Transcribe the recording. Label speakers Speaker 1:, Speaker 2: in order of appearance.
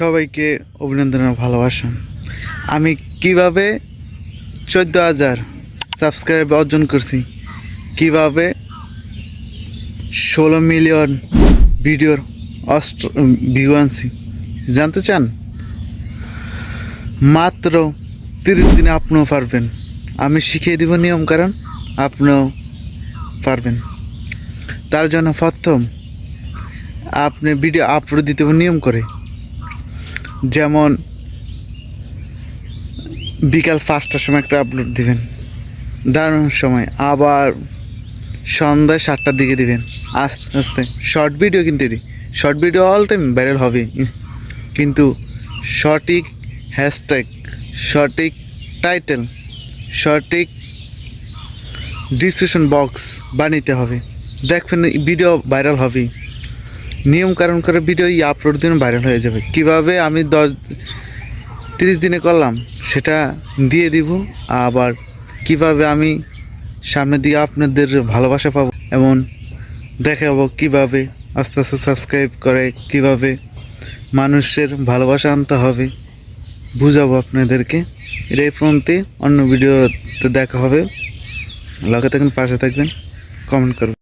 Speaker 1: সবাইকে অভিনন্দন ও ভালোবাসা। আমি কিভাবে 14,000 সাবস্ক্রাইব অর্জন করছি, কিভাবে 16 মিলিয়ন ভিডিওর ভিউ আনছি জানতে চান? মাত্র 30 দিনে আপনিও পারবেন। আমি শিখিয়ে দিব নিয়ম কারণ, আপনিও পারবেন। তার জন্য প্রথম আপনি ভিডিও আপলোড দিতে হবে নিয়ম করে। যেমন বিকাল 5টার সময় একটা আপলোড দিবেন, দারুণ সময়। আবার সন্ধ্যায় 7টার দিকে দিবেন, আস্তে আস্তে। শর্ট ভিডিও কিন্তু short video all time viral হবে, কিন্তু সঠিক হ্যাশট্যাগ, সঠিক টাইটেল, সঠিক ডিসক্রিপশন বক্স বানাইতে হবে। দেখবেন ভিডিও ভাইরাল হবে। নিয়ম কারণ করে ভিডিও আপলোড দিন ভাইরাল হয়ে যাবে। কিভাবে আমি 30 দিনে করলাম সেটা দিয়ে দিব। আবার কিভাবে আমি সামনের দিকে আপনাদের ভালোবাসা পাবো এমন দেখাবো, কিভাবে আস্তে আস্তে সাবস্ক্রাইব করে কিভাবে মানুষের ভালোবাসা আনতে হবে বুঝাবো আপনাদেরকে। এটাই ফোনতে অন্য ভিডিওতে দেখা হবে। লগে থাকবেন, পাশে থাকবেন, কমেন্ট করবেন।